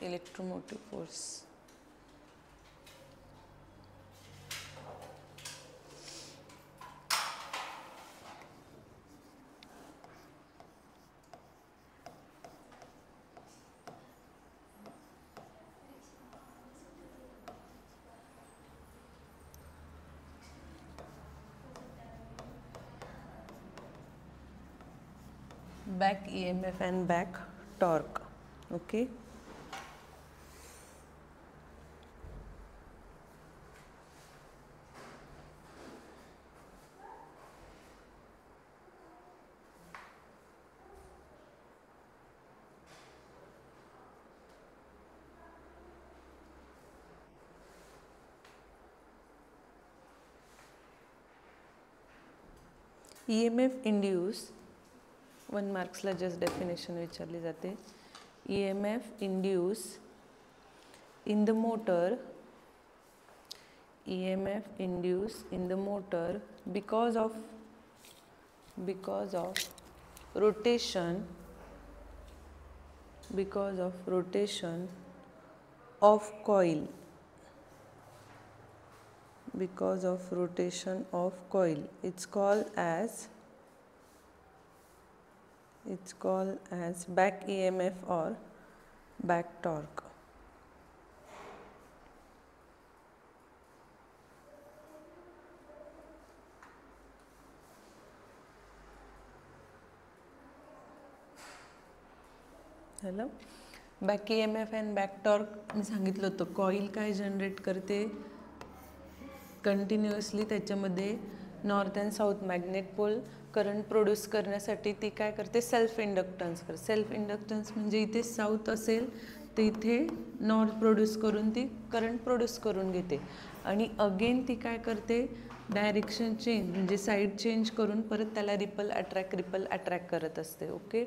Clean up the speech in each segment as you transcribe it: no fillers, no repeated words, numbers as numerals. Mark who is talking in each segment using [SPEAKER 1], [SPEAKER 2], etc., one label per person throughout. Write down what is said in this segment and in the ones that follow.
[SPEAKER 1] electromotive force. Back EMF and back torque. Okay. EMF induce 1 मार्क्सला just definition विचारली जाते. EMF induce in the motor, EMF induce in the motor because of rotation, of coil, because of rotation of coil. It's called as back EMF or back torque. hello, back EMF and back torque मी सांगितलं होतं. Coil काय generate करते continuously, त्याच्यामध्ये north and south magnet pole current produce करण्यासाठी ती काय करते, self inductance करते. सेल्फ इंडक्टन्स म्हणजे इथे साऊथ असेल तर इथे नॉर्थ प्रोड्यूस करून ती करंट प्रोड्यूस करून घेते आणि अगेन ती काय करते, डायरेक्शन चेंज म्हणजे साईड चेंज करून परत त्याला रिपल अट्रॅक्ट करत असते. Okay,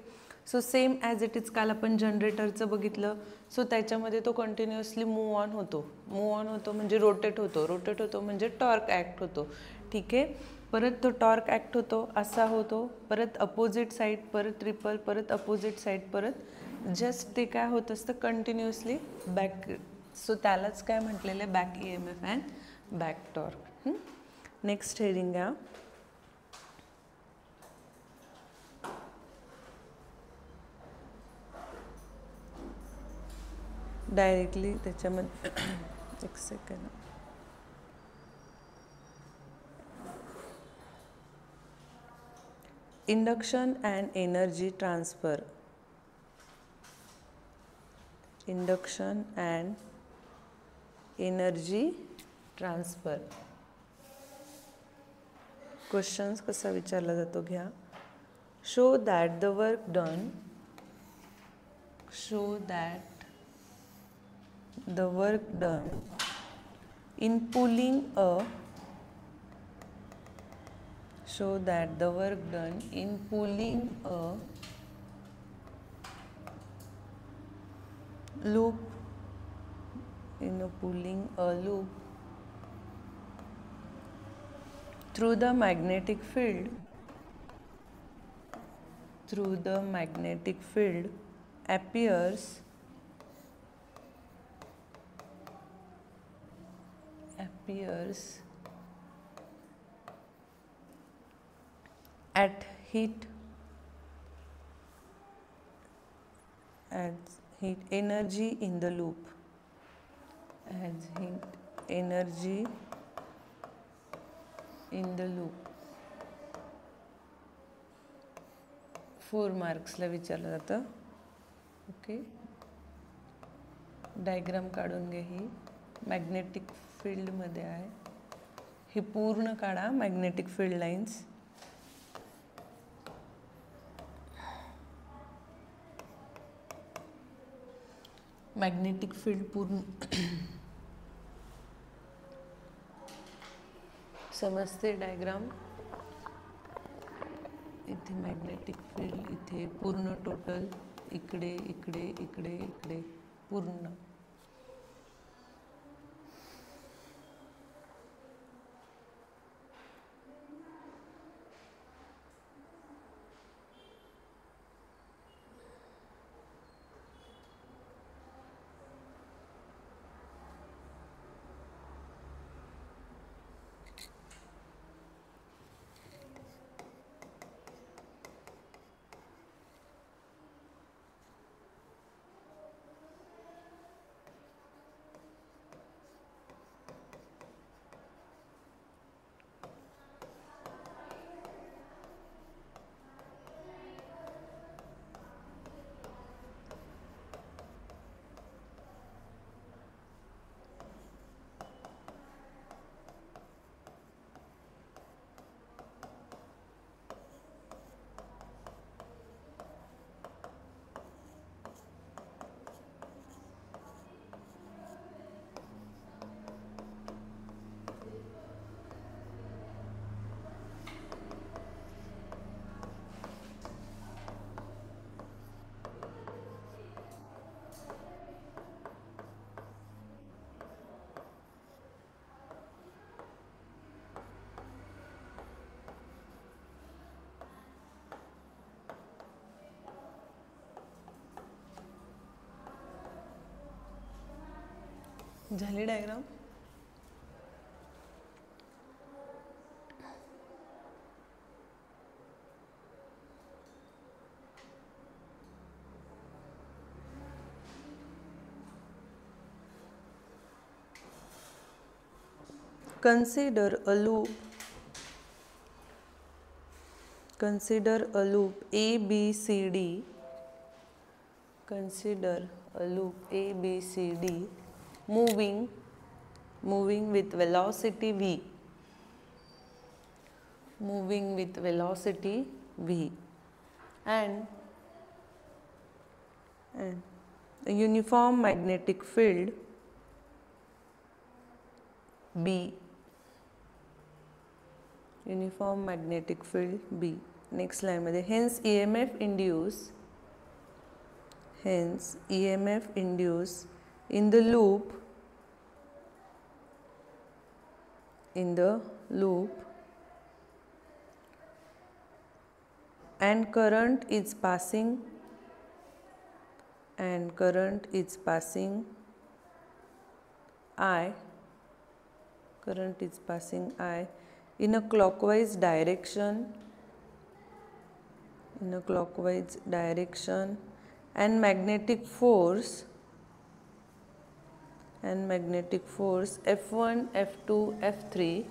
[SPEAKER 1] so same as it is काल आपण जनरेटरचं बघितलं. सो त्याच्यामध्ये तो कंटिन्युअसली मूव ऑन होतो म्हणजे रोटेट होतो म्हणजे टॉर्क ॲक्ट होतो. ठीक आहे, परत तो टॉर्क ॲक्ट होतो असा होतो, परत अपोजिट साईड, परत रिपल, परत अपोजिट साईड, परत जस्ट ते काय होत असतं कंटिन्युअसली बॅक. सो त्यालाच काय म्हटलेलं आहे, back EMF and back torque. Next heading घ्या. डायरेक्टली त्याच्यामध्ये एक second. Induction and energy transfer. Induction and energy transfer. Questions कसा विचारला जातो घ्या. Show that the work done in pulling a loop through the magnetic field appears at heat energy in the loop, four मार्क्सला विचारलं जातं. Okay, diagram काढून घे. ही magnetic फील्डमध्ये आहे, हे पूर्ण काढा magnetic field lines. Magnetic field पूर्ण समजते डायग्राम. इथे मॅग्नेटिक फील्ड, इथे पूर्ण टोटल, इकडे इकडे इकडे इकडे पूर्ण. झाली diagram. Consider a loop. Consider a loop ABCD. Consider a loop ABCD moving with velocity v. Moving with velocity v and a uniform magnetic field B. Uniform magnetic field B. Next line मध्ये hence EMF induce in the loop and current is passing I in a clockwise direction and magnetic force F1 F2 F3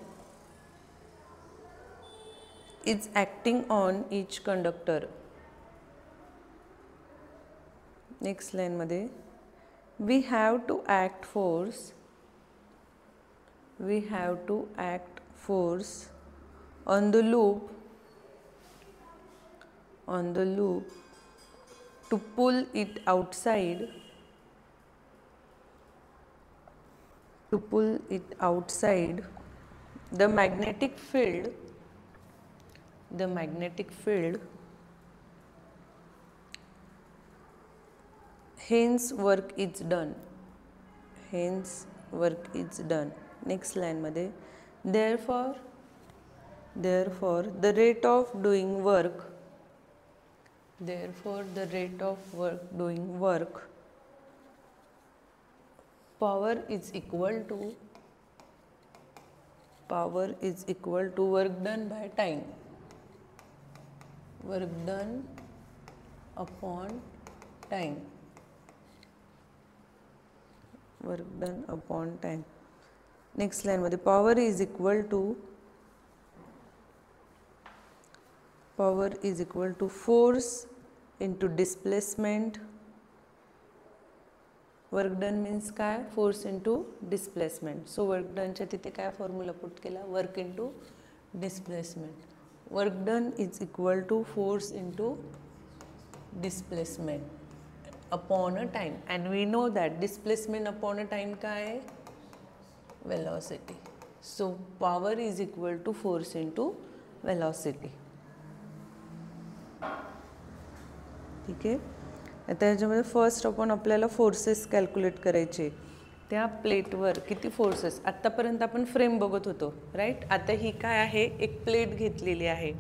[SPEAKER 1] is acting on each conductor. Next line मध्ये we have to act force on the loop to pull it outside the magnetic field hence work is done. Next line मध्ये therefore the rate of doing work power is equal to work done by time. Work done upon time. Next line मध्ये power is equal to force into displacement. Work done means काय? Force into displacement. So work done च्या तिथे काय formula put केला? Work into displacement. Work done is equal to force into displacement upon a time, and we know that displacement upon a time काय आहे? Velocity. So power is equal to force into velocity. ठीक आहे. आता याच्यामध्ये first आपण आपल्याला forces calculate करायचे. त्या प्लेटवर किती फोर्सेस, आत्तापर्यंत आपण फ्रेम बघत होतो राईट. आता ही काय आहे? एक प्लेट घेतलेली आहे.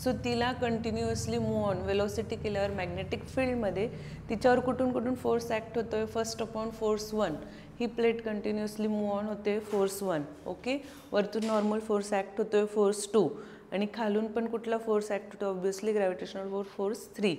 [SPEAKER 1] सो तिला कंटिन्युअसली मूव ऑन वेलोसिटी केल्यावर मॅग्नेटिक फील्डमध्ये तिच्यावर कुठून कुठून फोर्स ॲक्ट होतोय? First upon force 1. He plate continuously move on होते फोर्स 1. ओके. वरतून नॉर्मल फोर्स ॲक्ट होतोय फोर्स 2 आणि खालून पण कुठला फोर्स ॲक्ट होतो? Obviously gravitational force 3.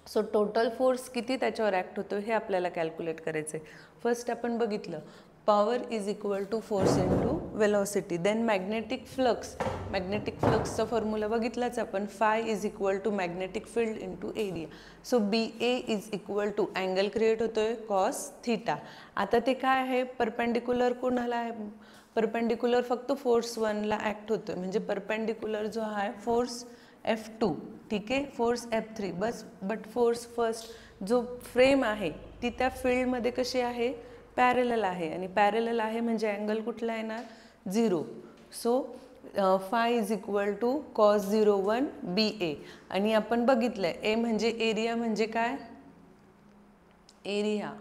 [SPEAKER 1] So total force किती त्याच्यावर ॲक्ट होतो हे आपल्याला कॅल्क्युलेट करायचं आहे. फर्स्ट आपण बघितलं power is equal to force into velocity. Then magnetic फ्लक्सचा फॉर्म्युला बघितलाच आपण. Phi is equal to magnetic field into area. So B A is equal to angle create होतोय कॉस थीटा. आता ते काय आहे? परपेंडिक्युलर कोणाला आहे? परपेंडिक्युलर फक्त फोर्स 1ला ॲक्ट होतोय, म्हणजे परपेंडिक्युलर जो आहे फोर्स F2. ठीक आहे. Force F3 bus. But force first जो फ्रेम आहे ती त्या फील्डमध्ये कशी आहे? पॅरेलल आहे. आणि पॅरेलल आहे म्हणजे अँगल कुठला येणार? 0. So phi is equal to cos 0 B A. आणि आपण बघितलंय ए म्हणजे एरिया म्हणजे काय? Area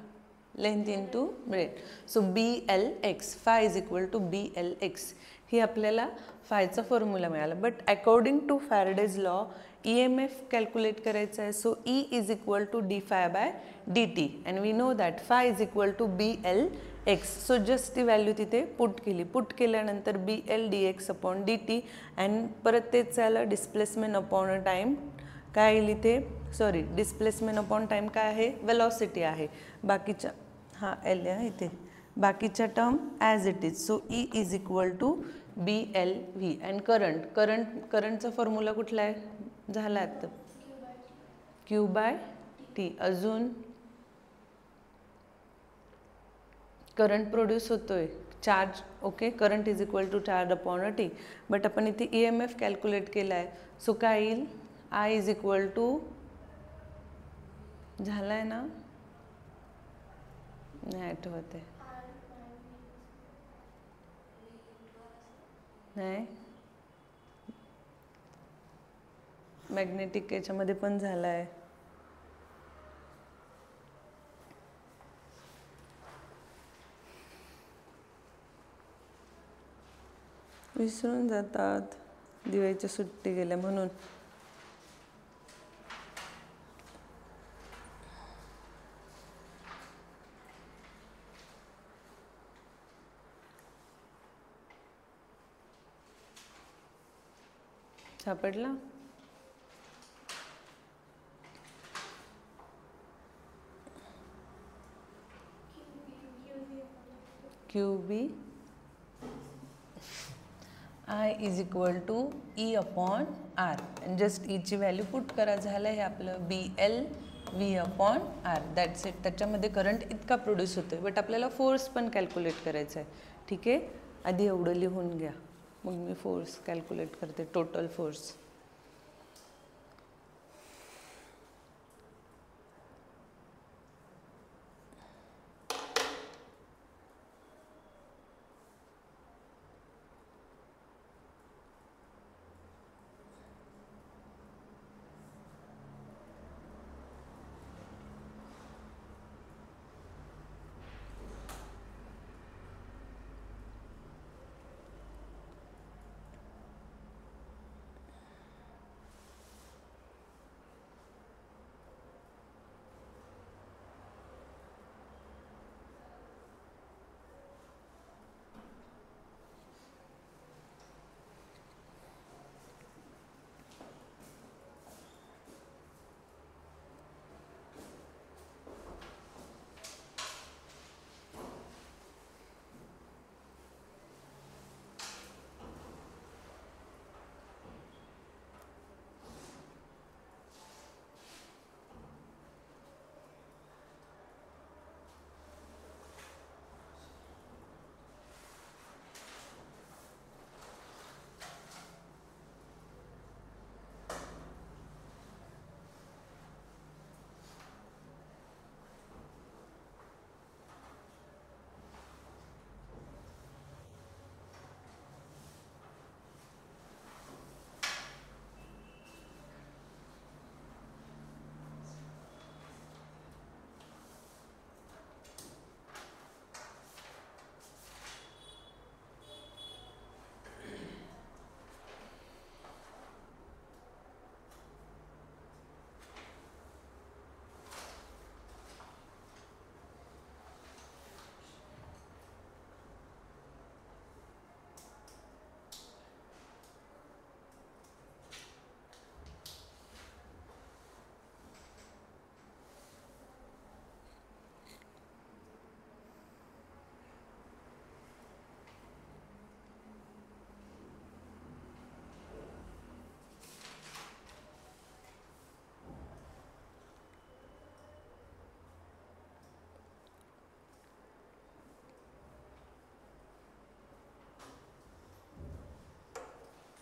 [SPEAKER 1] length into breadth. So BLX. Phi is equal to BLX. ही आपल्याला फायचा फॉर्म्युला मिळाला. But according to Faraday's law EMF calculate करायचं आहे. So E is equal to d∅/dt and we know that phi is equal to BL(x). So just ती value तिथे put केल्यानंतर BL(dx/dt) and परत तेच झालं डिस्प्लेसमेंट अपॉन अ टाईम. काय येईल इथे, सॉरी डिस्प्लेसमेंट अपॉन टाईम काय आहे, वेलॉसिटी आहे. बाकीच्या हां एल आहे इथे, बाकीच्या term as it is. So E is equal to BLV and करंटचा फॉर्म्युला कुठला आहे, झाला आता Q/T. अजून करंट प्रोड्यूस होतोय charge, okay, current is equal to charge upon a T. But आपण इथे EMF कॅल्क्युलेट केला आहे. सो काय येईल, I इज इक्वल टू, झाला आहे ना, नाही आठवत आहे, नाही मॅग्नेटिक याच्यामध्ये पण झाला आहे. विसरून जातात, दिवाळीची सुट्टी गेल्या म्हणून. सापडला, QB I is equal to E/R. Just ईची व्हॅल्यू पुट करा, झालं हे आपलं BLV/R. That's it. त्याच्यामध्ये करंट इतका प्रोड्यूस होतो आहे. बट आपल्याला फोर्स पण कॅल्क्युलेट करायचा आहे. ठीक आहे, आधी एवढं लिहून घ्या, मग मी फोर्स कॅल्क्युलेट करते, टोटल फोर्स.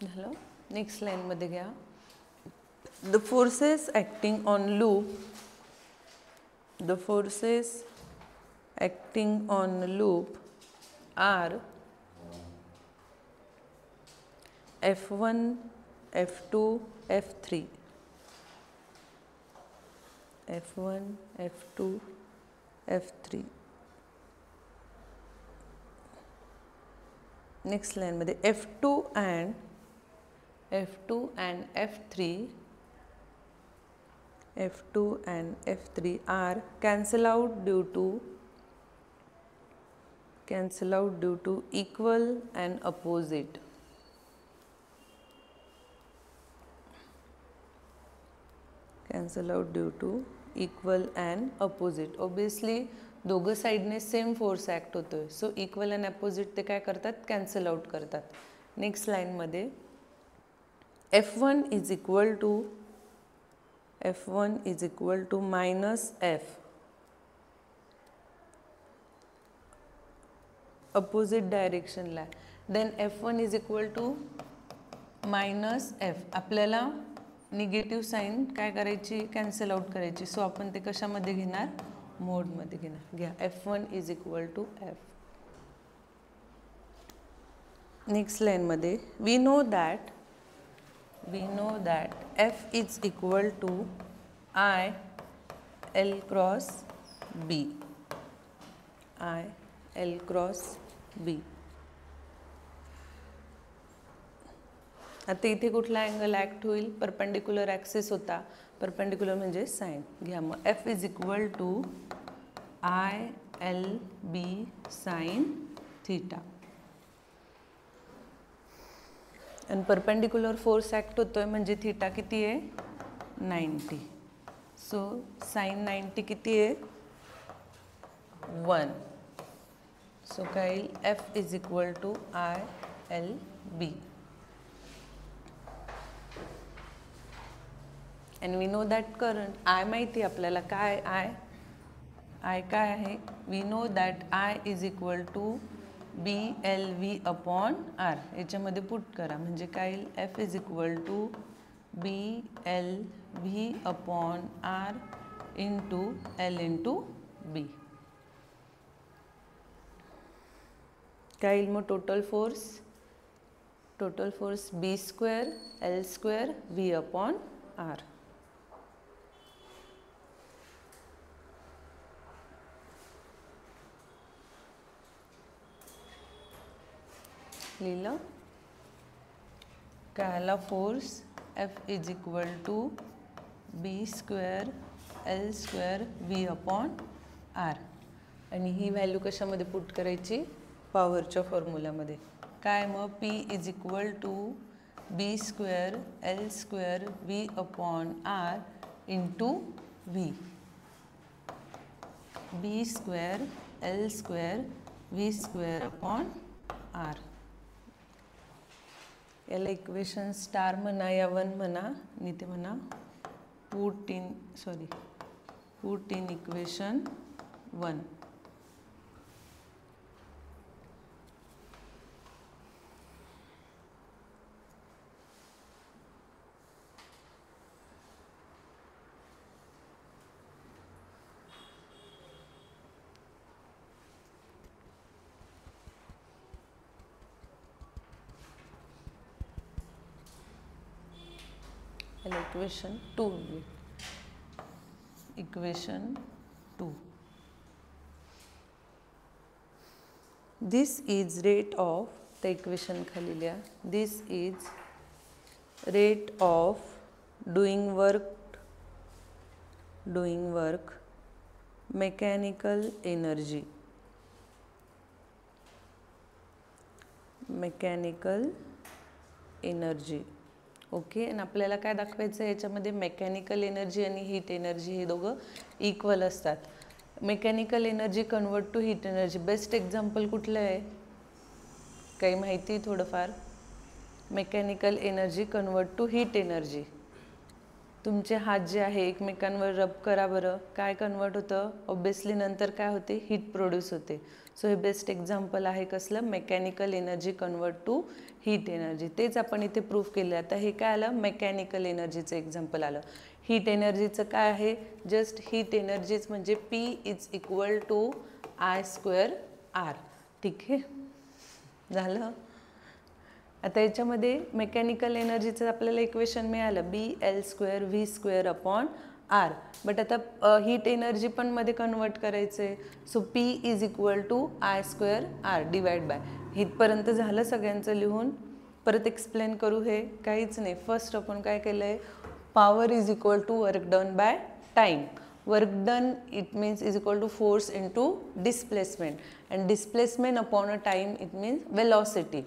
[SPEAKER 1] झालं. नेक्स्ट लाईनमध्ये घ्या. The forces acting on loop, the forces acting on loop are F1, F2, F3. F1, F2, F3. Next लाईनमध्ये F2 and F3 F2 and F3 are cancel out due to equal and opposite. Cancel out due to equal and opposite. Obviously दोघं साईडने same force act होतोय, so equal and opposite ते काय करतात, cancel out करतात. Next लाईनमध्ये F1 is equal to minus F, opposite डायरेक्शनला. Then F1 is equal to minus F. आपल्याला निगेटिव्ह साईन काय करायची, कॅन्सल आउट करायची. सो आपण ते कशामध्ये घेणार, मोडमध्ये घेणार. घ्या F1 is equal to F. Next लाईनमध्ये we know that F is equal to I L cross B. I L cross B. आता इथे कुठला अँगल ॲक्ट होईल, परपेंडिक्युलर ॲक्सिस होता. परपेंडिक्युलर म्हणजे साईन. घ्या मग F is equal to I L B sine theta. आणि परपेंडिक्युलर फोर्स ॲक्ट होतोय म्हणजे थीटा किती आहे, 90. सो साइन 90 किती आहे, 1. सो काय येईल, F is equal to I L B. and we know that current I माहिती आपल्याला काय I काय आहे, we know that I is equal to BLV upon R. याच्यामध्ये पुट करा म्हणजे काय येईल, F is equal to BLV upon R into L into B. काय येईल मग total force B square L square V upon R. लिहिलं. काय आला force, F is equal to B square L square V upon R. आणि ही value कशामध्ये put करायची, पॉवरच्या फॉर्म्युलामध्ये. काय मग P is equal to B square L square V upon R into V. B square L square V square upon R. याला equation star म्हणा या 1 म्हणा, आणि ते म्हणा put in equation 1. Equation 2. Equation 2. This is rate of, the equation खाली लिहा. This is rate of doing work mechanical energy. Okay. आणि आपल्याला काय दाखवायचं आहे याच्यामध्ये, मेकॅनिकल एनर्जी आणि हीट एनर्जी हे दोघं इक्वल असतात. Mechanical energy convert to heat energy. Best example कुठलं आहे, काही माहिती थोडंफार. Mechanical energy convert to heat energy. तुमचे हात जे आहे एकमेकांवर रब करा बरं, काय कन्वर्ट होतं, ऑब्विसली नंतर काय होते, हीट प्रोड्यूस होते. सो हे बेस्ट एक्झाम्पल आहे कसलं, mechanical energy convert to heat energy. तेच आपण इथे प्रूफ केलं. आता हे काय आलं, मेकॅनिकल एनर्जीचं एक्झाम्पल आलं. हीट एनर्जीचं काय आहे, जस्ट हीट एनर्जीच म्हणजे P is equal to I square R. ठीक आहे, झालं. आता याच्यामध्ये मेकॅनिकल एनर्जीचं आपल्याला इक्वेशन मिळालं BL square V square upon R. But आता हीट एनर्जी पण मध्ये कन्वर्ट करायचं आहे. So P is equal to I square R divide by. इथपर्यंत झालं सगळ्यांचं लिहून. परत एक्सप्लेन करू हे काहीच नाही. फर्स्ट आपण काय केलं आहे, power is equal to work done by time. Work done, it means is equal to force into displacement, and displacement upon a time, it means velocity.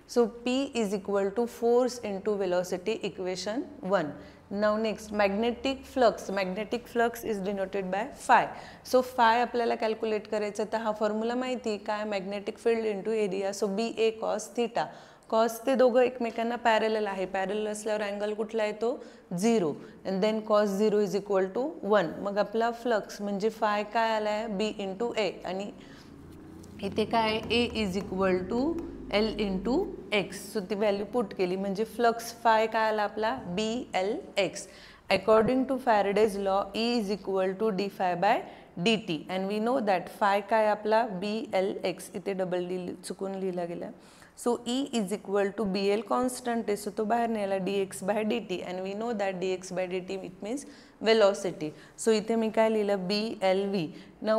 [SPEAKER 1] So P is equal to force into velocity, equation 1. Now next, magnetic flux. Magnetic flux is denoted by phi. So phi आपल्याला calculate करायचं, तर हा formula माहिती काय, magnetic field into area. So B A cos theta. Cos ते दोघं एकमेकांना parallel आहे, पॅरलल असल्यावर अँगल कुठला येतो 0, and then cos 0 is equal to 1. मग आपला फ्लक्स म्हणजे फाय काय आला आहे, बी इंटू ए, आणि इथे काय A is equal to L into X. So ती व्हॅल्यू पुट केली म्हणजे फ्लक्स फाय काय आला आपला B L X. According to Faraday's law E is equal to D phi by D T, and we know that phi काय आपला B L X, इथे double D चुकून लिहिला गेला. So E is equal to BL constant है, so तो बाहर नेला dx by dt, and we know that dx by dt it means velocity. So इथे मी काय लिहिलं BLV. Now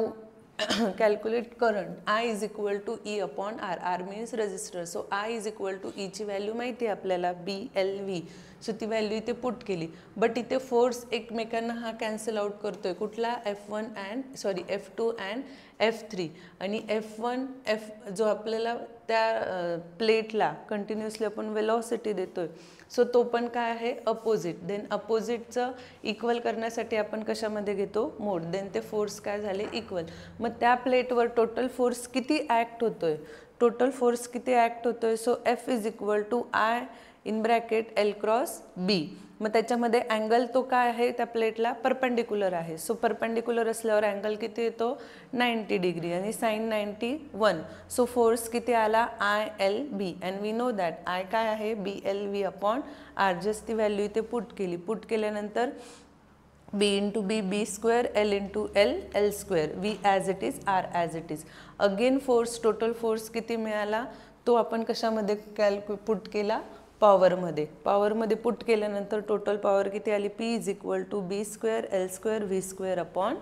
[SPEAKER 1] calculate current. I is equal to E upon R. R means resistor. So I is equal to E ची value माहिती आहे आपल्याला BLV. So ती value इथे put केली, बट इथे फोर्स एकमेकांना हा कॅन्सल आउट करतोय. कुठला F1 and sorry F2 and F3, आणि F1 F जो आपल्याला त्या प्लेटला कंटिन्युअसली आपण वेलॉसिटी देतोय, सो तो पण काय आहे अपोजिट. देन अपोजिटचं इक्वल करण्यासाठी आपण कशामध्ये घेतो मोड, देन ते फोर्स काय झाले इक्वल. मग त्या प्लेटवर टोटल फोर्स किती ॲक्ट होतोय, टोटल फोर्स किती ॲक्ट होतोय. So F is equal to I in bracket L cross B. मग त्याच्यामध्ये अँगल तो काय आहे त्या प्लेटला परपेंडिक्युलर आहे. सो परपेंडिक्युलर असल्यावर अँगल किती येतो 90 डिग्री, आणि साइन 91. सो फोर्स किती आला I L B, and we know that I काय आहे B L V upon R. Just ती व्हॅल्यू इथे पुट केली. पुट केल्यानंतर B into B, B square, L into L, L square, V as it is, R as it is. Again force, total force किती मिळाला तो आपण कशामध्ये put केला पॉवरमध्ये. पॉवरमध्ये पुट केल्यानंतर टोटल पॉवर किती आली P is equal to B square L square V square upon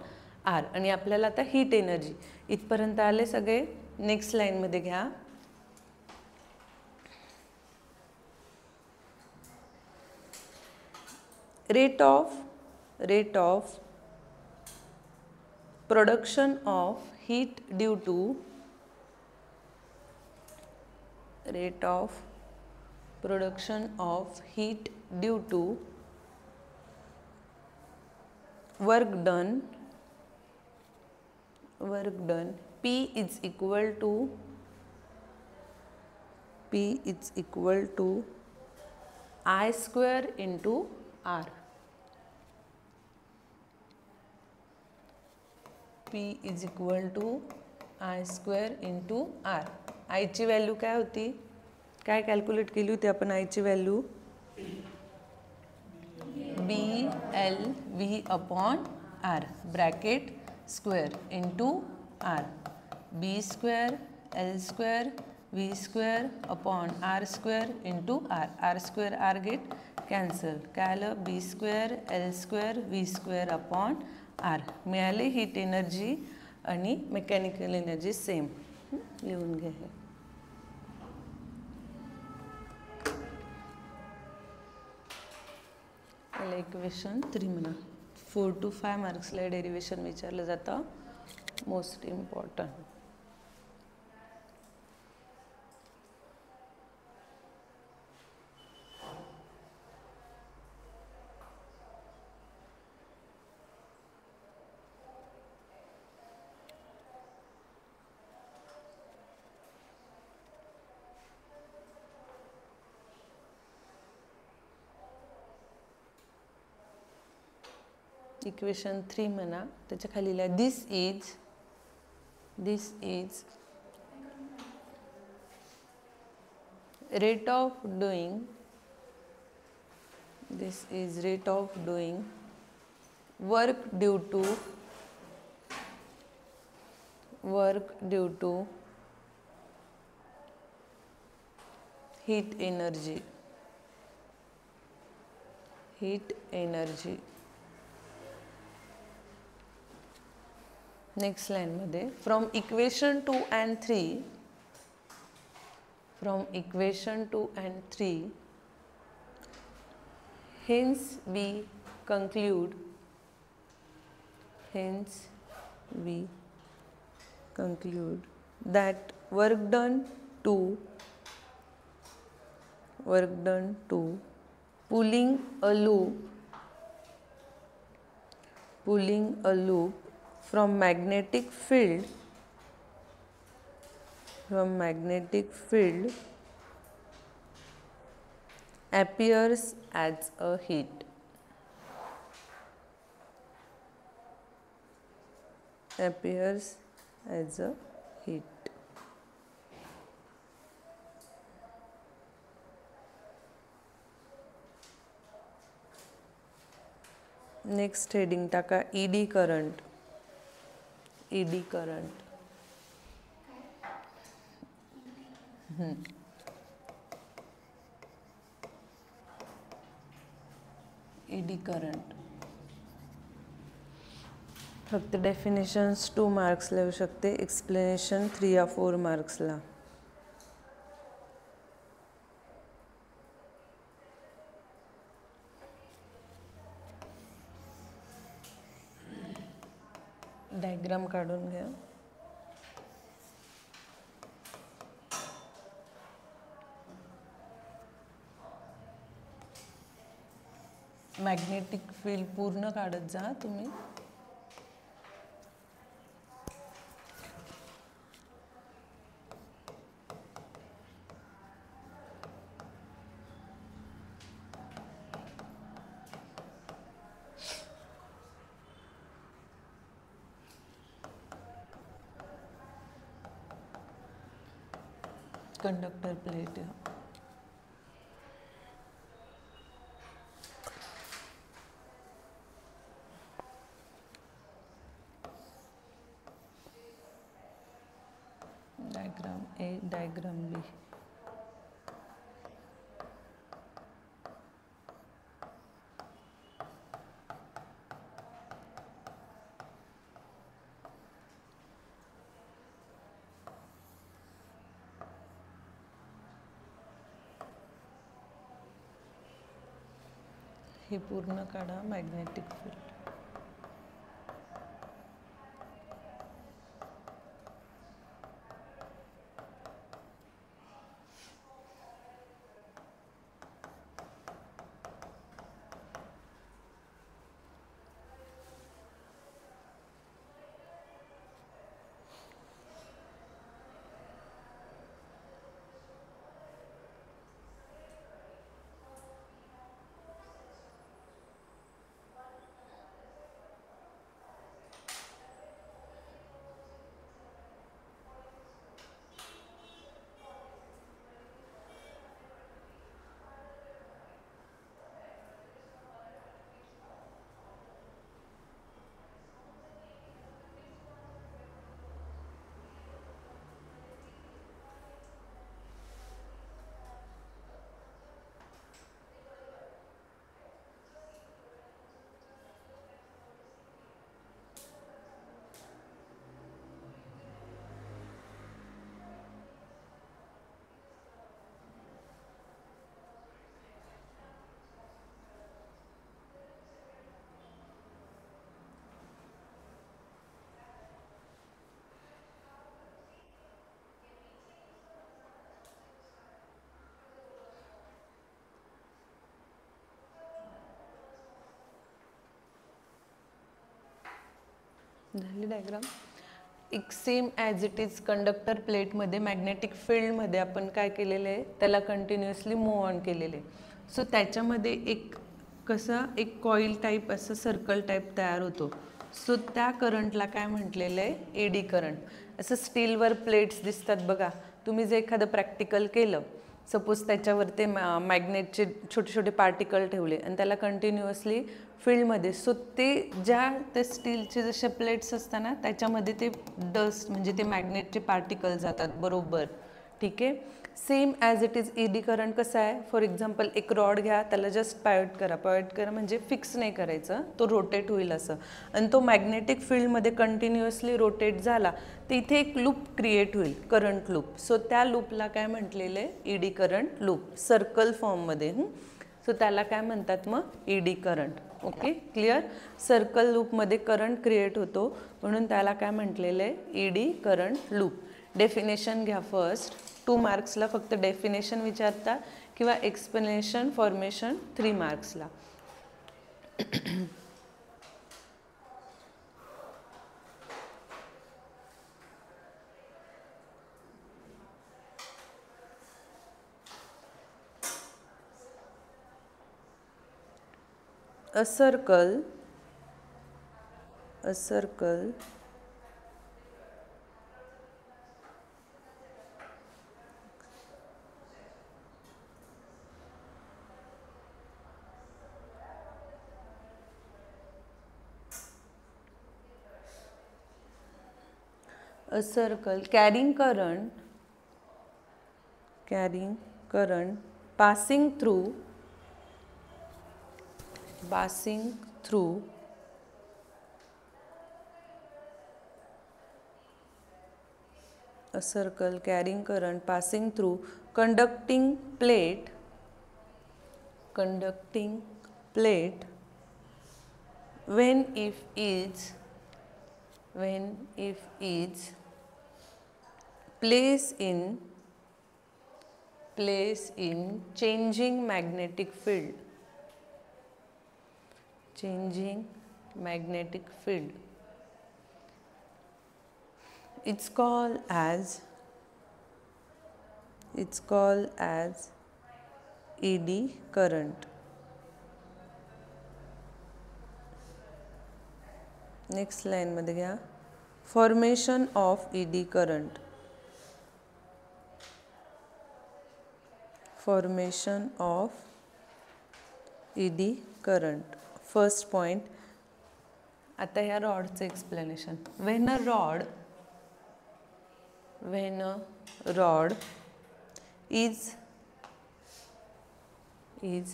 [SPEAKER 1] R. आणि आपल्याला आता हीट एनर्जी इथपर्यंत आले सगळे. नेक्स्ट लाईनमध्ये घ्या. Rate of production of heat due to rate of production of heat due to work done P is equal to I square into R. P is equal to I square into R. I ची value काय होती, काय calculate केली होती आपण I ची value BLV upon R bracket square into R. B square L square V square upon R square into R. R square R get cancel. काय आलं B square L square V square upon R. मिळाले heat energy आणि mechanical energy same. लिहून घ्या हे. Equation 3 म्हणा. 4 to 5 मार्क्सला derivation विचारलं जातं, मोस्ट इम्पॉर्टंट. इक्वेशन 3 म्हणा, त्याच्या खाली लिहा this is rate of doing work due to heat energy. Next लाईनमध्ये from equation 2 and 3 hence we conclude hence we conclude that work done to pulling a loop from magnetic field appears as a heat. Next heading टाका eddy current. Eddy current eddy current फक्त definitions 2 मार्क्सला येऊ शकते, explanation 3 या 4 मार्क्सला. Diagram काढून घ्या. Magnetic field पूर्ण काढत जा तुम्ही. Conductor plate diagram A, diagram B. हे पूर्ण काढा मॅग्नेटिक फील्ड. झाली डायग्राम. एक same as it is conductor प्लेटमध्ये मॅग्नेटिक फील्डमध्ये आपण काय केलेलं आहे, त्याला कंटिन्युअसली मूव ऑन केलेले. सो त्याच्यामध्ये एक कसा एक कॉईल टाईप असं सर्कल टाईप तयार होतो. सो त्या करंटला काय म्हटलेलं आहे, एडी करंट. असं स्टीलवर प्लेट्स दिसतात बघा. तुम्ही जर एखादं प्रॅक्टिकल केलं, सपोज त्याच्यावर ते मॅग्नेटचे छोटे छोटे पार्टिकल ठेवले आणि त्याला कंटिन्युअसली फील्डमध्ये, सो ते ज्या ते स्टीलचे जसे प्लेट्स असतात त्याच्यामध्ये ते डस्ट म्हणजे ते मॅग्नेटचे पार्टिकल जातात बरोबर. ठीक आहे. Same as it is eddy current कसं आहे, फॉर एक्झाम्पल एक रॉड घ्या, त्याला जस्ट पायट करा म्हणजे फिक्स नाही करायचं, तो रोटेट होईल असं. आणि तो मॅग्नेटिक फील्डमध्ये कंटिन्युअसली रोटेट झाला तर इथे एक लूप क्रिएट होईल, करंट लूप. सो त्या लूपला काय म्हटलेलं आहे, ईडी करंट लूप, सर्कल फॉर्ममध्ये. सो त्याला काय म्हणतात मग, eddy current. Okay, clear. Circle लूपमध्ये करंट क्रिएट होतो म्हणून त्याला काय म्हटलेलं आहे, ईडी करंट लूप. डेफिनेशन घ्या फर्स्ट. 2 मार्क्सला फक्त डेफिनेशन विचारता किंवा explanation formation 3 मार्क्सला. A circle carrying current passing through a circle carrying current passing through conducting plate when if is place in changing magnetic field. It's called as eddy current. Next line मध्ये घ्या, formation of eddy current. First point. आता ह्या रॉडचं explanation. When a rod is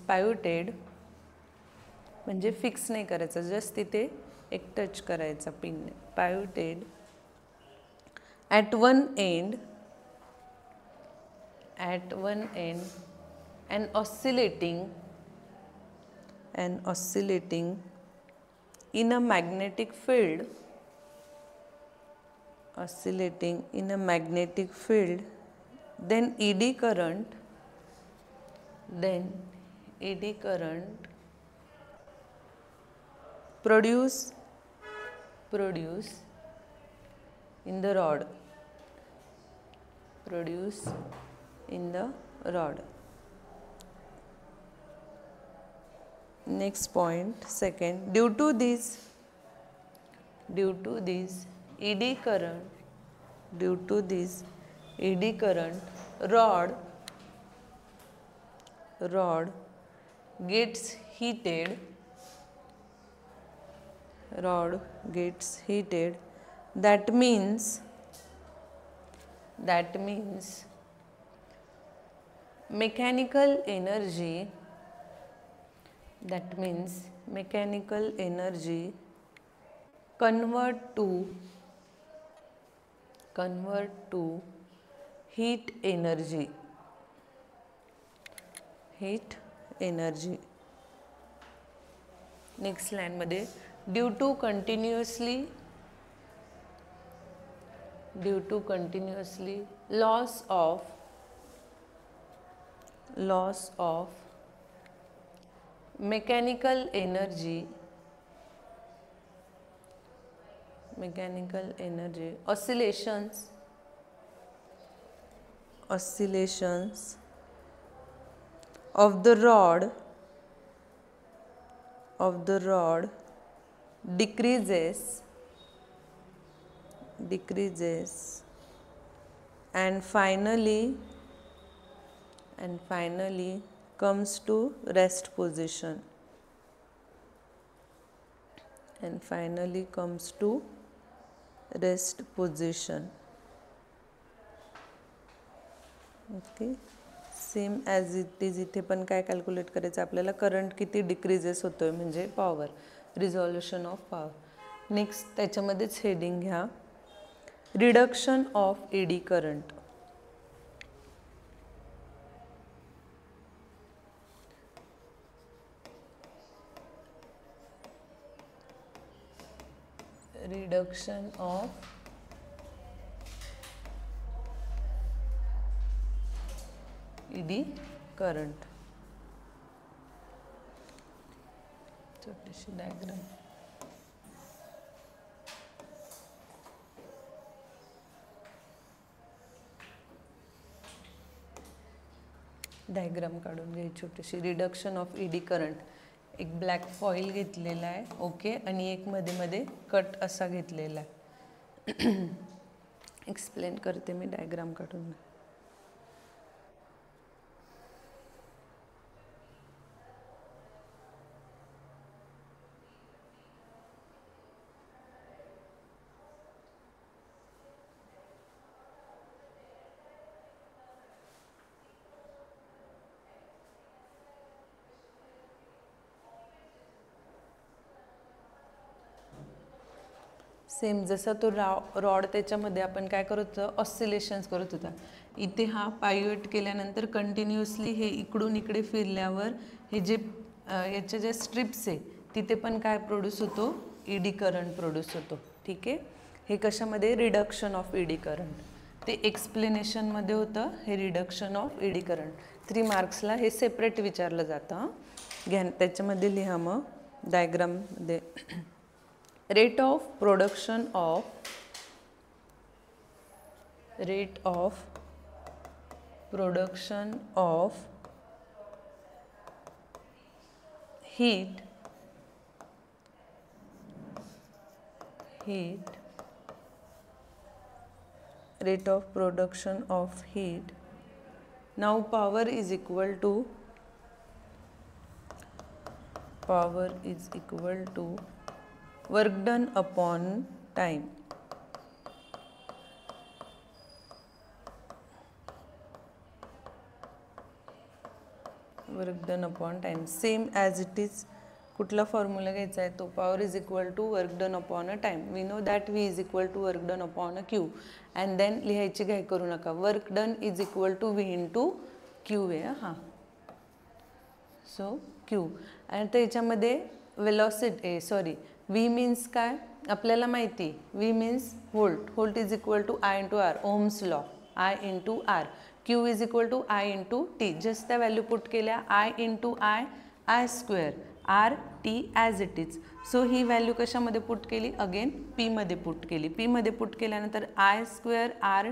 [SPEAKER 1] pivoted, म्हणजे fix नाही करायचं, just तिथे एक टच करायचा पिनने. Pivoted at one end and oscillating in a magnetic field, then eddy current produce in the rod. Next point, second, due to this eddy current, rod gets heated. That means mechanical energy convert to heat energy. Next line मध्ये, due to continuously loss of mechanical energy oscillations of the rod decreases and finally comes to rest position. Okay, same as it is इथे पण काय calculate करायचं आपल्याला, current किती decreases होतोय म्हणजे power, resolution of power. Next त्याच्यामध्येच heading घ्या, reduction of eddy current. Reduction of eddy current. छोटीशी डायग्राम. डायग्राम काढून घ्यायची छोटीशी. Reduction of eddy current. एक ब्लॅक फॉईल घेतलेला आहे, ओके, आणि एक मध्ये मध्ये कट असा घेतलेला आहे. एक्सप्लेन करते मी डायग्राम काढून. सेम जसा तो रॉड त्याच्यामध्ये आपण काय करत होतो, ऑसिलेशन्स करत होता. इथे हा पायवेट केल्यानंतर कंटिन्युअसली हे इकडून इकडे फिरल्यावर हे जे याचे जे स्ट्रिप्स आहे तिथे पण काय प्रोड्यूस होतो, ईडी करंट प्रोड्यूस होतो. ठीक आहे. हे कशामध्ये, रिडक्शन ऑफ ईडी करंट. ते एक्सप्लेनेशनमध्ये होतं हे रिडक्शन ऑफ ईडी करंट. 3 मार्क्सला हे सेपरेट विचारलं जातं. घ्या त्याच्यामध्ये लिहा मग डायग्राममध्ये. rate of production of heat rate of production of heat. Now power is equal to work done upon time. Work done upon time. Same as it is. कुठला formula घ्यायचा आहे तो, power is equal to work done upon a time. We know that V is equal to work done upon a Q. And then लिहायची घाई करू नका. Work done is equal to V into Q आहे. हां, so Q. आणि त्याच्यामध्ये velocity V means काय आपल्याला माहिती, V means volt. Volt is equal to I into R, ohm's law, I into R. Q is equal to I into T. Just त्या value put केल्या, I into I, I square, R T as it is. So ही value कशामध्ये put केली, again पीमध्ये पुट केली. पीमध्ये put केल्यानंतर I square R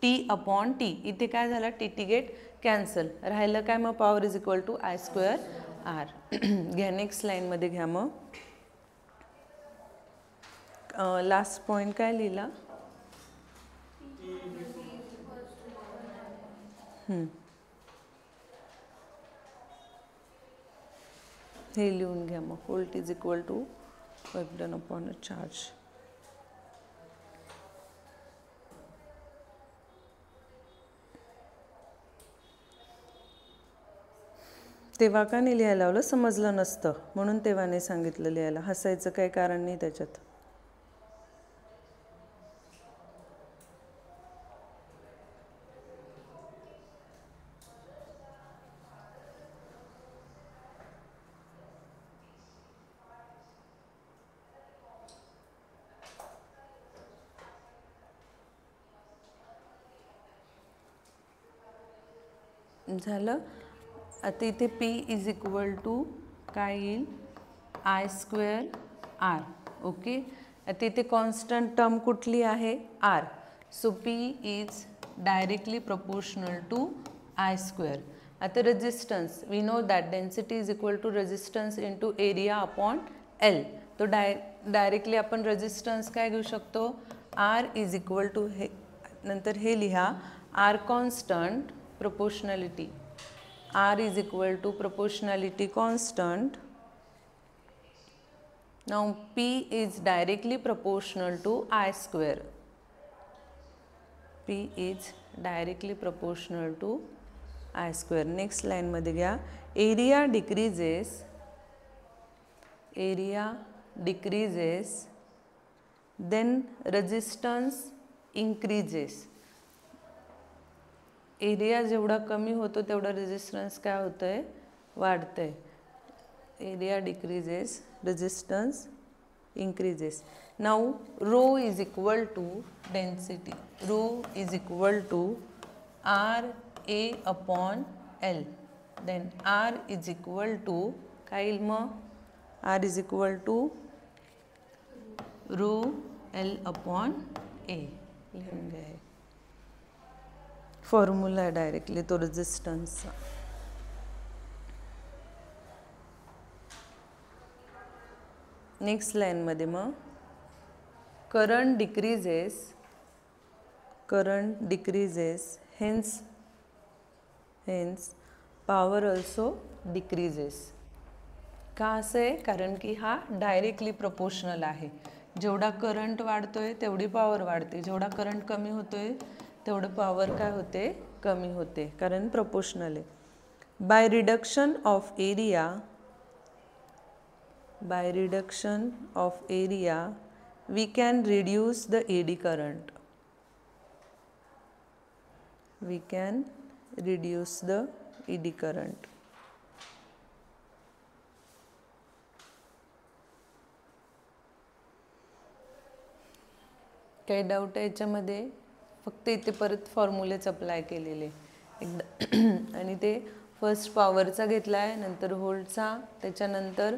[SPEAKER 1] T upon T. इथे काय झालं, टी टी गेट कॅन्सल. राहिलं काय मग, power is equal to I square R. घ्या नेक्स्ट लाईनमध्ये घ्या मग. लास्ट पॉइंट काय लिहिला, हे लिहून घ्या मग. Volt is equal to work done upon a charge. तेव्हा का नाही लिहायला लावलं, समजलं नसतं म्हणून तेव्हा नाही सांगितलं लिहायला. हसायचं काही कारण नाही त्याच्यात. झालं. आता इथे P इज इक्वल टू काय येईल, आय स्क्वेअर आर. ओके. आता इथे कॉन्स्टंट टर्म कुठली आहे, R. So P is directly proportional to I square. आता resistance, we know that density is equal to resistance into area upon L. तो directly आपण resistance काय घेऊ शकतो, आर इज इक्वल टू, हे नंतर हे लिहा, R constant proportionality. R is equal to proportionality constant. Now P is directly proportional to I square. P is directly proportional to I square. Next line मध्ये घ्या. Area decreases, then resistance increases. Area जेवढा कमी होतो तेवढा resistance काय होतंय, वाढतंय. Area decreases, resistance increases. Now rho is equal to density. Rho is equal to RA upon L. Then R is equal to काय येईल मग? R is equal to rho L upon A. लिहून घ्या हे. Formula आहे directly तो रेजिस्टन्सचा. Next लाईनमध्ये मग current decreases, hence power also decreases. का असं आहे? कारण की हा डायरेक्टली प्रोपोर्शनल आहे. जेवढा करंट वाढतोय तेवढी पॉवर वाढते, जेवढा करंट कमी होतोय तेवढं पॉवर काय होते? कमी होते, कारण प्रोपोर्शनल आहे. By reduction of area we can reduce the eddy current. We can reduce the eddy current. काही डाऊट आहे याच्यामध्ये? फक्त इथे परत फॉर्म्युलेच अप्लाय केलेले एकदा आणि ते फर्स्ट पॉवरचा घेतला आहे, नंतर व्होल्टचा, त्याच्यानंतर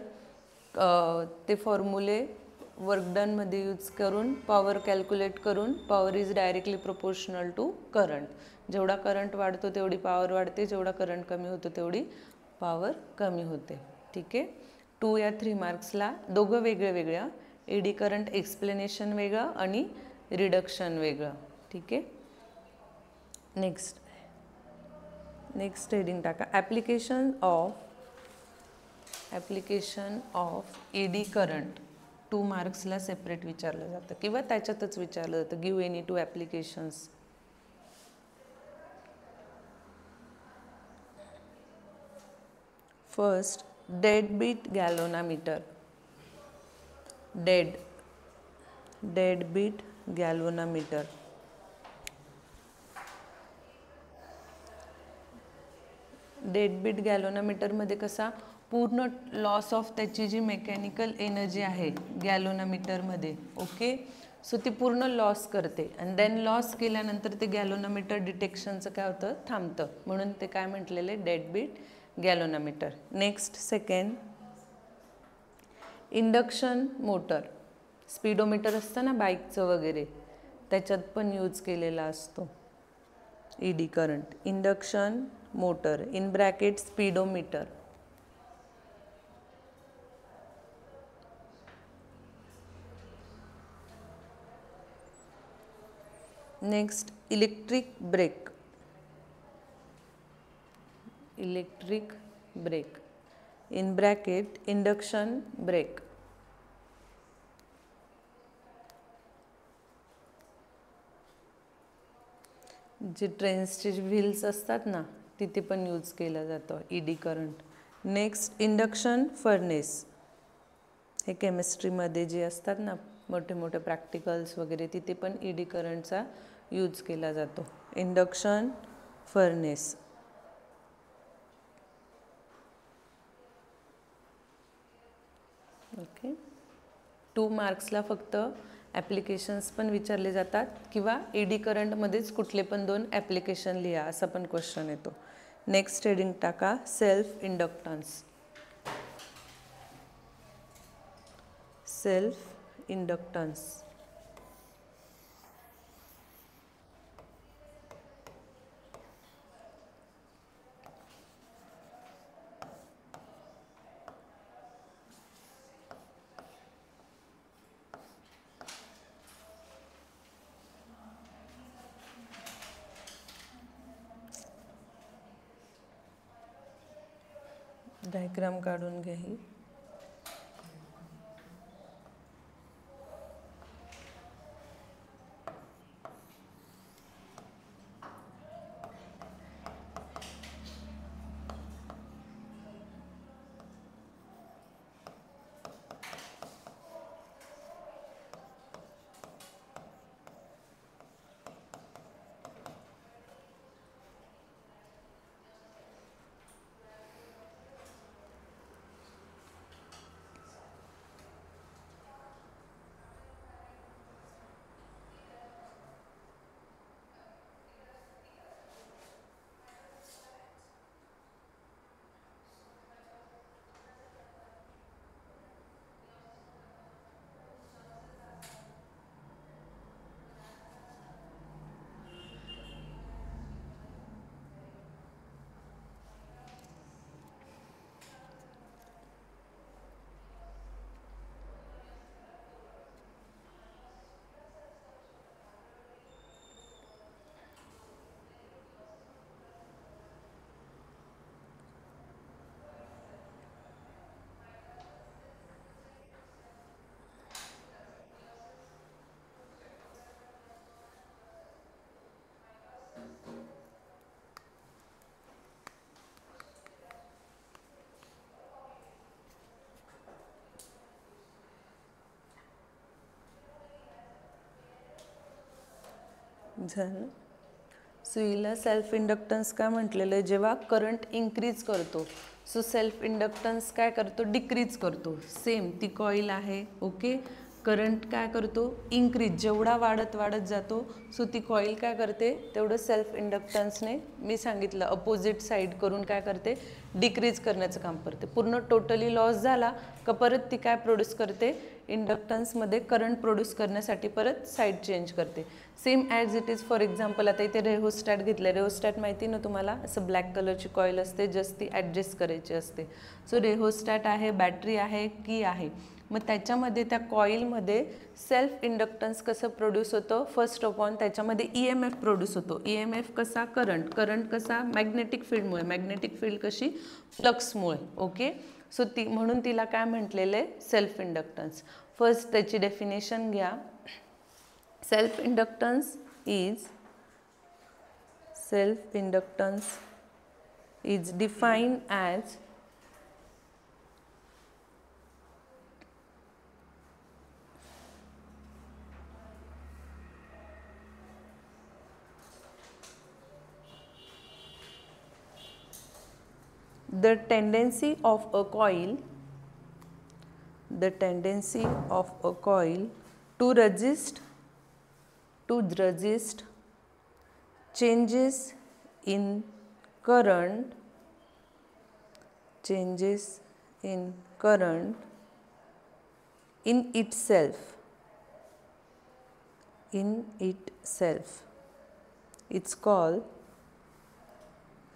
[SPEAKER 1] ते फॉर्म्युले वर्क डनमध्ये यूज करून पॉवर कॅल्क्युलेट करून power is directly proportional to current. जेवढा करंट वाढतो तेवढी पॉवर वाढते, जेवढा करंट कमी होतो तेवढी पॉवर कमी होते. ठीक आहे. 2 या 3 मार्क्सला दोघं वेगळं वेगळं, एडी करंट एक्सप्लेनेशन वेगळं आणि रिडक्शन वेगळं. ठीक आहे. नेक्स्ट हेडिंग टाका, ॲप्लिकेशन ऑफ एडी करंट. 2 मार्क्सला सेपरेट विचारलं जातं किंवा त्याच्यातच विचारलं जातं. Give any 2 applications. First, deadbeat galvanometer. Deadbeat galvanometer. Deadbeat गॅल्व्हनोमीटरमध्ये कसा पूर्ण लॉस ऑफ त्याची जी मेकॅनिकल एनर्जी आहे गॅल्व्हनोमीटरमध्ये, ओके, सो ती पूर्ण लॉस करते आणि देन लॉस केल्यानंतर ते गॅल्व्हनोमीटर डिटेक्शनचं काय होतं? थांबतं. म्हणून ते काय म्हटलेले? Deadbeat galvanometer. Next, second, induction motor. Speedometer असतं ना बाईकचं वगैरे, त्याच्यात पण यूज केलेला असतो eddy current. Induction motor in bracket speedometer. Next, electric brake. In bracket induction brake. जे ट्रेन्सचे व्हील्स असतात ना तिथे पण यूज केलं जातं eddy current. Next, induction furnace. हे केमिस्ट्रीमध्ये जे असतात ना मोठे मोठे प्रॅक्टिकल्स वगैरे तिथे पण ईडी करंटचा यूज केला जातो. Induction furnace. ओके. 2 मार्क्सला फक्त ॲप्लिकेशन्स पण विचारले जातात किंवा ईडी करंटमध्येच कुठले पण 2 ॲप्लिकेशन लिहा असा पण क्वेश्चन येतो. नेक्स्ट हेडिंग टाका, सेल्फ इंडक्टन्स. डायग्राम काढून घ्या ही. झालं. सुईला सेल्फ इंडक्टन्स काय म्हटलेलं आहे, जेव्हा करंट इन्क्रीज करतो सो सेल्फ इंडक्टन्स काय करतो, डिक्रीज करतो. सेम ती कॉईल आहे. ओके, करंट काय करतो, इन्क्रीज, जेवढा वाढत वाढत जातो सो ती कॉईल काय करते, तेवढं सेल्फ इंडक्टन्सने मी सांगितलं अपोजिट साईड करून काय करते, डिक्रीज करण्याचं काम करते. पूर्ण टोटली लॉस झाला का परत ती काय प्रोड्यूस करते, इंडक्टन्समध्ये करंट प्रोड्यूस करण्यासाठी परत साईड चेंज करते. Same as it is. For example आता इथे रेहोस्टॅट घेतलं. रेहोस्टॅट माहिती ना तुम्हाला, असं ब्लॅक कलरची कॉईल असते, जस्ट ती ॲडजस्ट करायची असते. सो रेहोस्टॅट आहे, बॅटरी आहे, की आहे. मग त्याच्यामध्ये त्या कॉईलमध्ये सेल्फ इंडक्टन्स कसं प्रोड्यूस होतं, फर्स्ट ऑफ ऑल त्याच्यामध्ये EMF प्रोड्यूस होतो. EMF कसा, करंट कसा, मॅग्नेटिक फील्डमुळे. मॅग्नेटिक फील्ड कशी, फ्लक्समुळे. ओके, सो ती म्हणून तिला काय म्हटलेलं आहे, सेल्फ इंडक्टन्स. फर्स्ट त्याची डेफिनेशन घ्या. Self inductance is defined as the tendency of a coil to resist changes in current in itself. It's called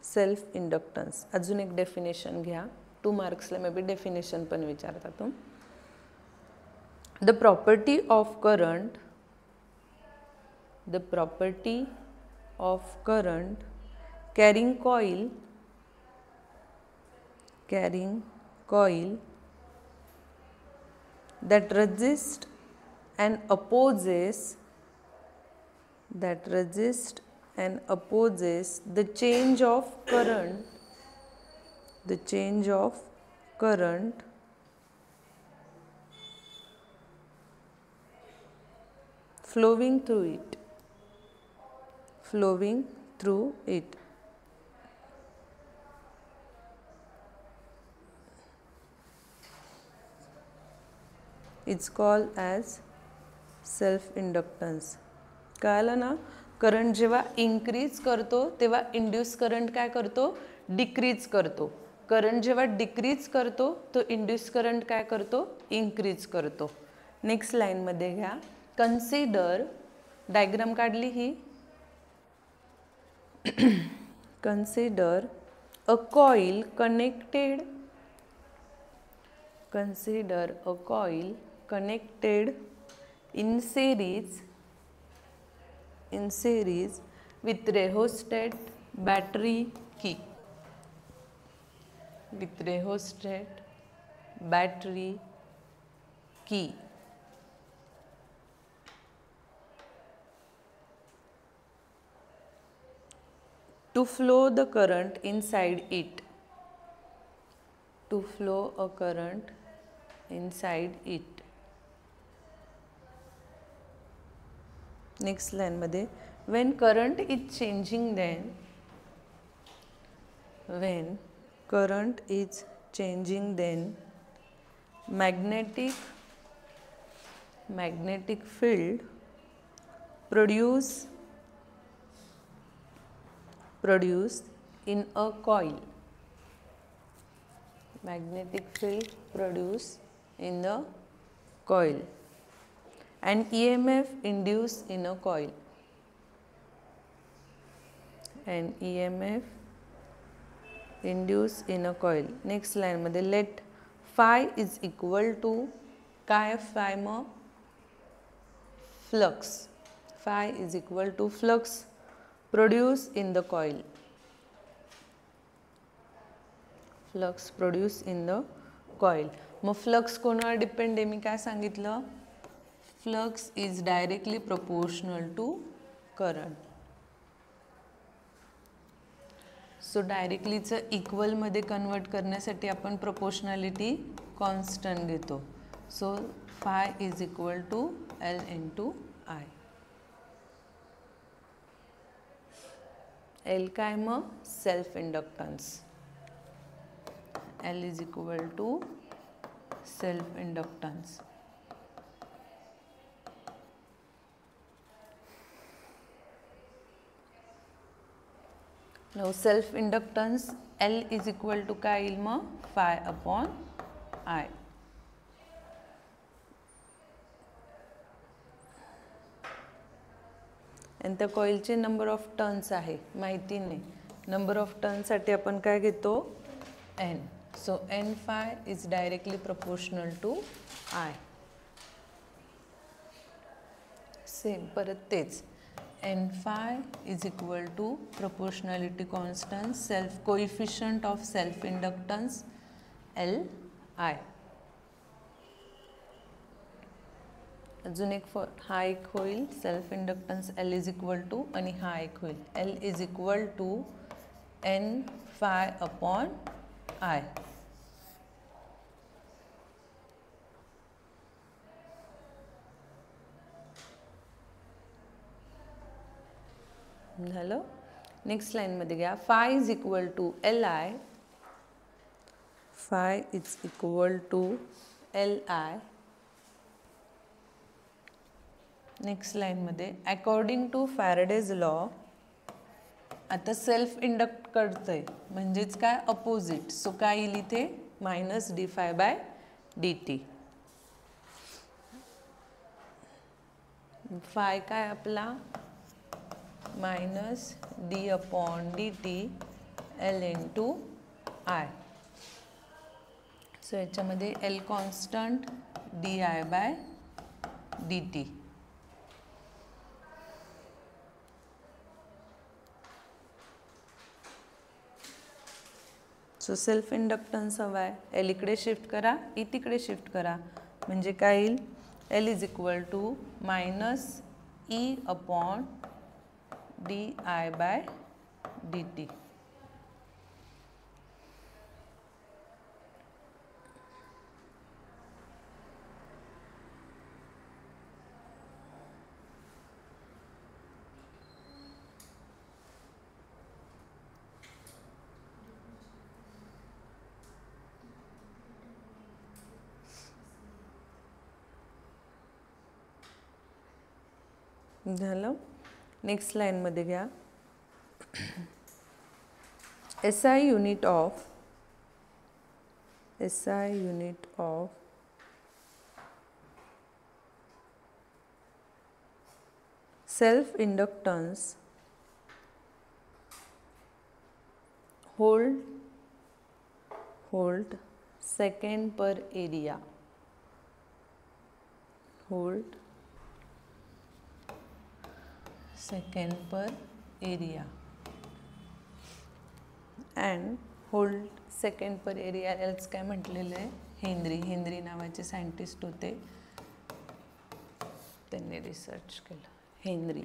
[SPEAKER 1] self inductance. अजून एक डेफिनेशन घ्या, 2 मार्क्सला मे बी डेफिनेशन पण विचारता तुम. The property of current carrying coil that resist and opposes the change of current flowing through it. It's called as self inductance. कळलं ना, current जेव्हा increase करतो तेव्हा इंड्यूस करंट काय करतो, डिक्रीज करतो. करंट जेव्हा डिक्रीज करतो तो इंड्यूस करंट काय करतो, इन्क्रीज करतो. नेक्स्ट लाईनमध्ये घ्या. कन्सिडर, डायग्राम काढली ही. Consider a coil connected in series with rheostat, battery, key. To flow the current inside it. Next line मध्ये, when current is changing then magnetic field produced in a coil. And EMF induced in a coil. Next line मध्ये, let phi is equal to काय, phi मग flux. Phi is equal to flux produced in the coil. मग flux कोणावर depend आहे, मी काय सांगितलं, flux is directly proportional to current. So डायरेक्टलीचं इक्वलमध्ये कन्वर्ट करण्यासाठी आपण प्रोपोर्शनॅलिटी कॉन्स्टंट घेतो. So phi is equal to L into I. L काय मग self inductance, L is equal to self inductance. Now self inductance L is equal to काय येईल मग phi upon I. आणि त्या कॉइलचे नंबर ऑफ टर्न्स आहे माहिती नाही. नंबर ऑफ टर्न्ससाठी आपण काय घेतो N. So N phi is directly proportional to I. Same परत तेच N phi is equal to proportionality constant self coefficient of self inductance L I. अजून एक हा एक होईल self inductance L is equal to आणि हा एक होईल L is equal to N phi upon I. झालं. नेक्स्ट लाईनमध्ये घ्या phi is equal to Li, phi is equal to Li. Next लाईनमध्ये अकॉर्डिंग टू फॅरेडेज लॉ, आता सेल्फ इंडक्ट करतंय म्हणजेच काय अपोजिट, सो काय येईल इथे minus D phi by D T. फाय काय आपला minus D upon D T L in to I. So याच्यामध्ये L constant D I by D T. So self inductance हवा आहे, एल इकडे शिफ्ट करा, ई तिकडे शिफ्ट करा, म्हणजे काय येईल L is equal to minus E upon D I by D T. झालं. नेक्स्ट लाईनमध्ये घ्या SI unit of self inductance volt second per area. Volt second per area and volt second per area याच काय म्हटलेलं आहे Henry नावाचे scientist होते, त्यांनी रिसर्च केलं. हेनरी.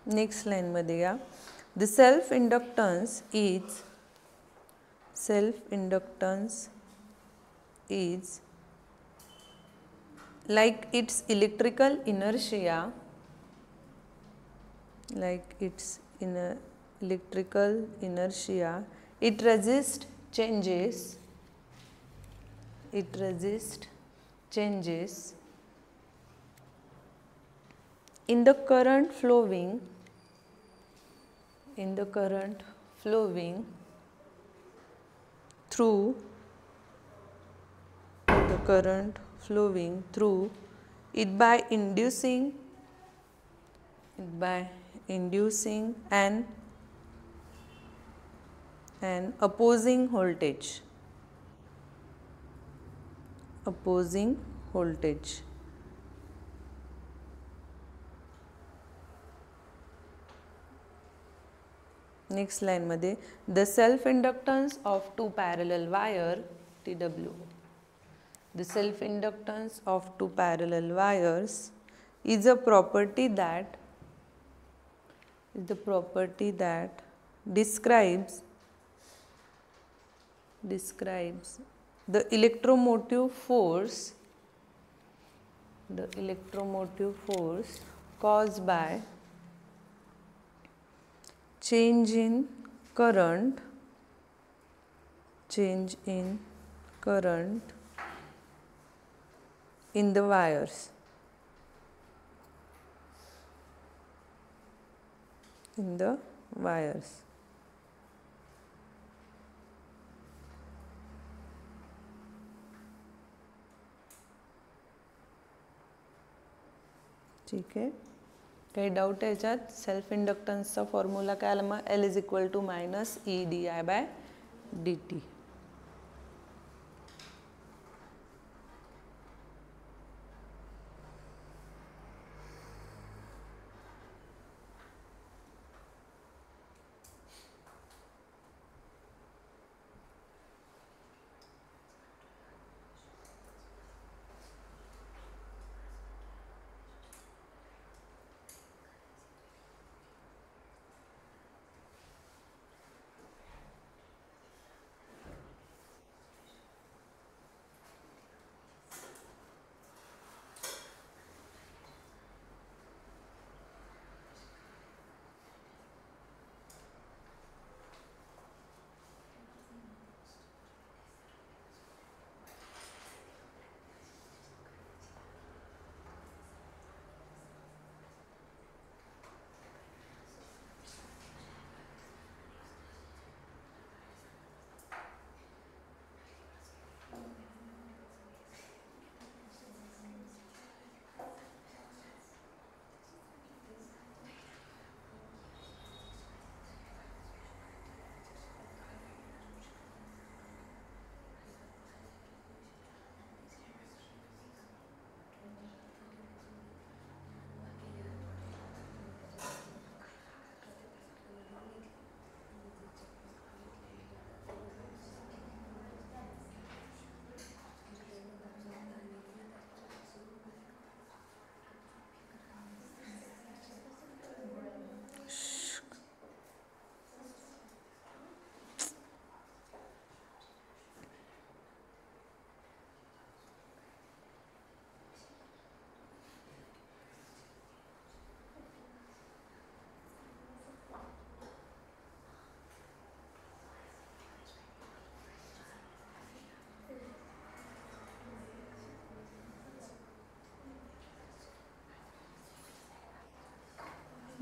[SPEAKER 1] नेक्स्ट लाईनमध्ये घ्या the self inductance is like its electrical inertia, it resists changes in the current flowing through it by inducing an opposing voltage. Next लाईनमध्ये the self inductance of two parallel wire TW. The self-inductance of two parallel wires is a property that describes the electromotive force caused by change in current in the wires. ठीक आहे. काही doubt आहे याच्यात? Self इंडक्टन्सचा formula काय आला मग? L is equal to minus EdI/dt.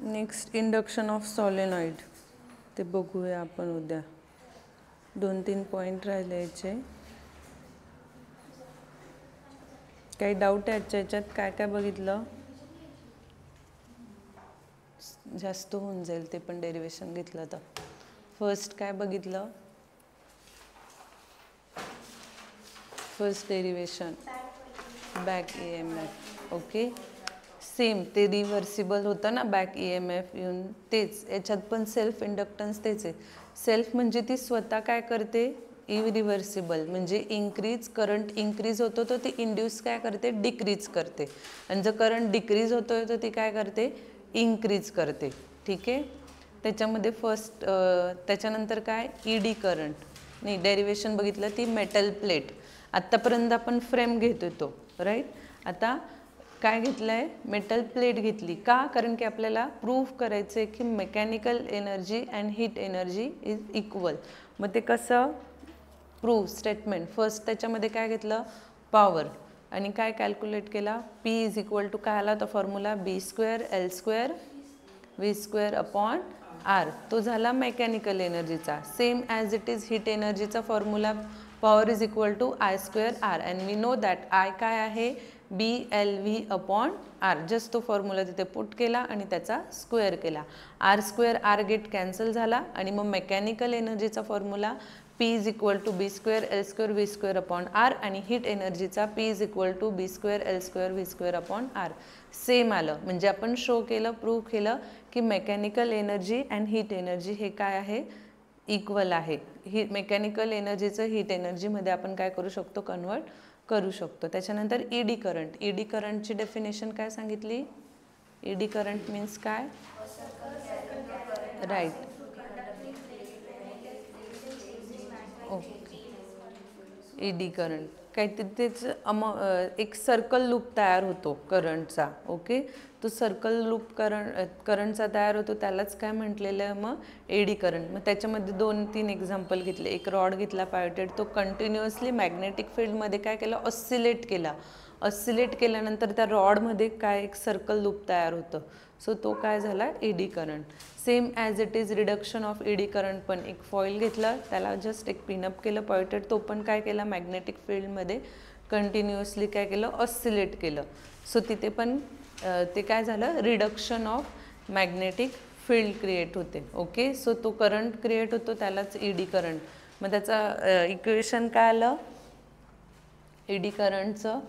[SPEAKER 1] Next induction of solenoid, ते बघूया आपण उद्या. 2-3 पॉईंट राहिले याचे. काही डाऊट आहे याच्यात? काय काय बघितलं? जास्त होऊन जाईल ते पण डेरिवेशन घेतलं तर. फर्स्ट काय बघितलं? First derivation back EMF. Okay, same ते रिव्हर्सिबल होतं ना बॅक EMF येऊन, तेच याच्यात पण सेल्फ इंडक्टन्स तेच आहे. सेल्फ म्हणजे ती स्वतः काय करते? इरिव्हर्सिबल म्हणजे करंट इंक्रीज होतो तो ती इंड्यूस काय करते? डिक्रीज करते. आणि जर करंट डिक्रीज होतोय तर ती काय करते? इन्क्रीज करते. ठीक आहे. त्याच्यामध्ये फर्स्ट त्याच्यानंतर काय? ED current. नाही, डेरिवेशन बघितलं ती मेटल प्लेट. आत्तापर्यंत आपण फ्रेम घेत होतो, राईट. आता काय घेतलं आहे? मेटल प्लेट घेतली. का? कारण की आपल्याला प्रूव्ह करायचं आहे की mechanical energy and heat energy is equal. मग ते कसं प्रूव्ह? स्टेटमेंट. फर्स्ट त्याच्यामध्ये काय घेतलं? पॉवर. आणि काय कॅल्क्युलेट केला? P इज इक्वल टू काय आला तो formula? B² L² V² R. तो झाला मेकॅनिकल एनर्जीचा. Same as it is heat एनर्जीचा formula power is equal to I² R. And we know that I काय आहे? BLV/R. जस्ट तो फॉर्म्युला तिथे पुट केला आणि त्याचा स्क्वेअर केला. R² R गेट कॅन्सल झाला. आणि मग मेकॅनिकल एनर्जीचा formula P is equal to B² L² V²/R. आणि हीट एनर्जीचा P is equal to B² L² V²/R. Same आलं. म्हणजे आपण शो केलं, प्रूव्ह केलं की mechanical energy and heat energy हे काय आहे? इक्वल आहे. मेकॅनिकल एनर्जीचं हीट एनर्जीमध्ये आपण काय करू शकतो? कन्वर्ट करू शकतो. त्याच्यानंतर ईडी करंट. ईडी करंटची डेफिनेशन काय सांगितली? ईडी करंट मीन्स काय? राईट. ओके. ईडी करंट काय तिथेच एक सर्कल लूप तयार होतो करंटचा. ओके, तो सर्कल लूप करंटचा तयार होतो, त्यालाच काय म्हटलेलं आहे मग? Eddy current. मग त्याच्यामध्ये 2-3 एक्झाम्पल घेतले. एक रॉड घेतला पायोटेड, तो कंटिन्युअसली मॅग्नेटिक फील्डमध्ये काय केलं? ऑसिलेट केला. ऑसिलेट केल्यानंतर त्या रॉडमध्ये काय एक सर्कल लूप तयार होतं. सो तो काय झाला? Eddy current. Same as it is reduction of eddy current पण एक फॉईल घेतला, त्याला जस्ट एक पिनअप केलं पॉइंटेड, तो पण काय केला? मॅग्नेटिक फील्डमध्ये कंटिन्युअसली काय केलं? ऑसिलेट केलं. सो तिथे पण ते काय झालं? Reduction of magnetic field create होते. ओके, सो तो करंट क्रिएट होतो, त्यालाच ईडी करंट. मग त्याचा इक्वेशन काय आलं ईडी करंटचं?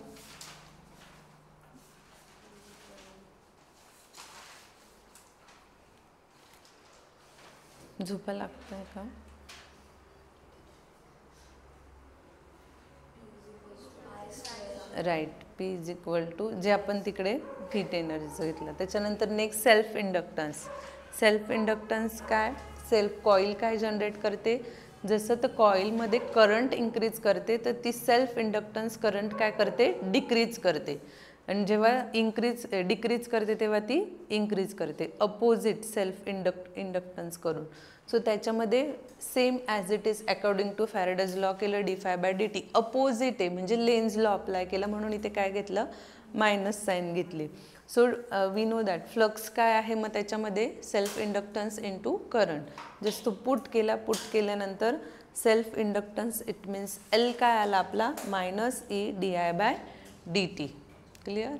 [SPEAKER 1] झोपा लागतंय का? Right, P is equal to जे आपण तिकडे हीट एनर्जीचं घेतलं. त्याच्यानंतर next self inductance. Self inductance काय? सेल्फ कॉईल काय जनरेट करते? जसं तर कॉईलमध्ये करंट इन्क्रीज करते, तर ती सेल्फ इंडक्टन्स करंट काय करते? डिक्रीज करते. आणि जेव्हा डिक्रीज करते तेव्हा ती इन्क्रीज करते, अपोजिट सेल्फ इंडक्टन्स करून. सो त्याच्यामध्ये same as it is according to Faraday's law केलं, dy/dt. अपोजिट आहे म्हणजे लेन्झ लॉ अप्लाय केला, म्हणून इथे काय घेतलं? मायनस साईन घेतली. So we know that flux काय आहे मग त्याच्यामध्ये? Self inductance into current. Just तो पुट केल्यानंतर self inductance it means L काय आला आपला? -e di/dt. क्लिअर?